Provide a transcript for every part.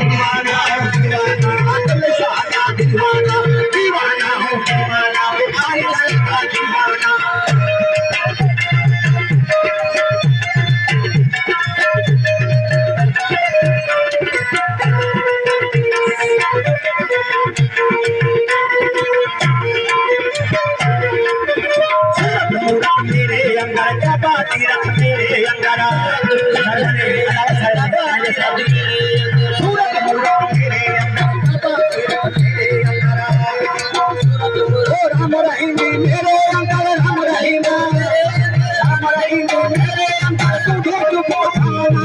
दीवाना अकल शाह दीवाना दीवाना हूँ दीवाना आई का दीवाना मेरे अंदर कबाती रख मेरे अंदर सूरत मुड़ा मेरे अंदर कबाती रख मेरे अंदर ओ राम रहीम मेरे अंदर राम रहीम मेरे अंदर तुझे तू बोलना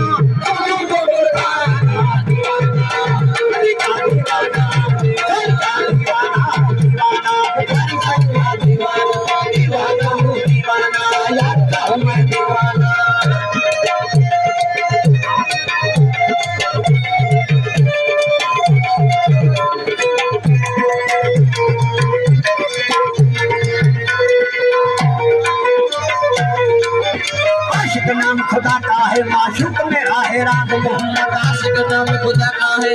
नाम खुदा का है माशूक मेरा है राग मोहम्मद आशिक नाम खुदा का है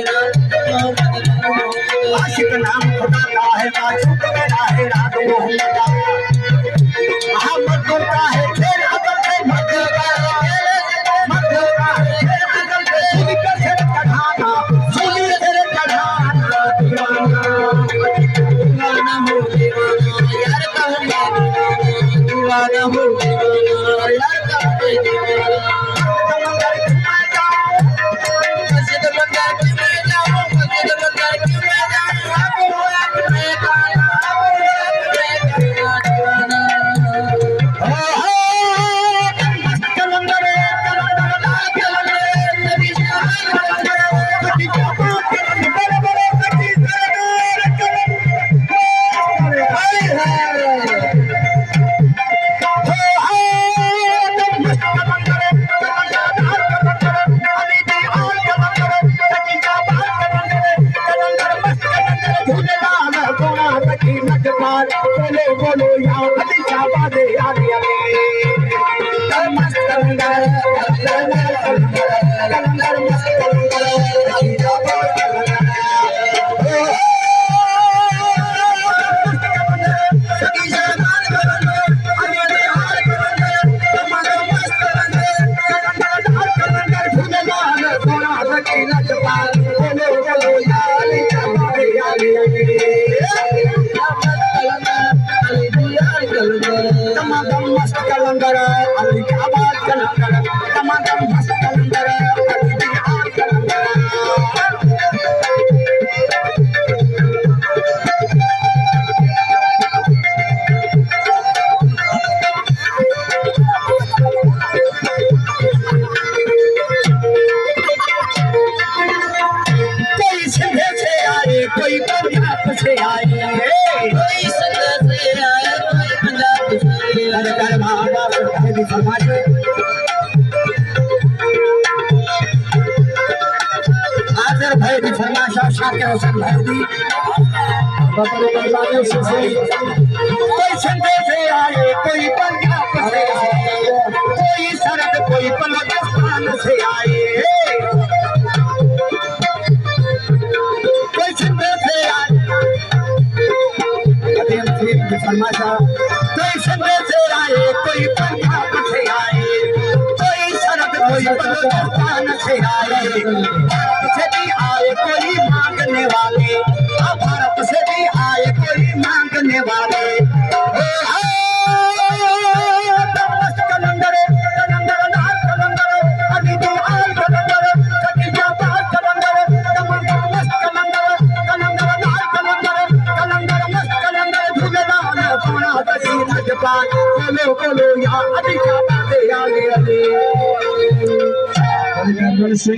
आशिक नाम खुदा का है माशूक मेरा है राग मोहम्मद मोहम्मद बोलता है खेल अकल से मत का खेल अकल से सुनी कर से चढ़ाना सुनी तेरे चढ़ाना दीवाना हो दीवाना यार कहूँगा दीवाना हो दीवाना यार बोलो या अली शाबादे यारी अली मस्त कलंदर मस्त कलंदर मस्त कलंदर अली आबाद कलंदर तमाम मस्त कलंदर अली बिहार कलंदर कोई सिंधे से आए कोई पंजाब से आए कोई सिंधे से आए कोई पंजाब से आजर भाई भी फरमाशा शाकिर हुसैन भाई दी कोई संडे से आए कोई पंजाब से आए कोई सरद कोई बलोचिस्तान से आए कोई संडे से आए फरमाशा कोई संडे से आए कोई पंजाब से आए कोई सरद कोई बलोचिस्तान से आए भारत से भी आए कोई मांगने वाले भारत से भी आए कोई मांगने वाले मस्त कलंदर कलंदर लाल कलंदर अली बिहार कलंदर सकीजाबाद कलंदर मस्त कलंदर कलंदर लाल कलंदर कलंदर मस्त कलंदर झूलेलाल सोना तकी नजपान बोलो बोलो या अली शाबादे याली अली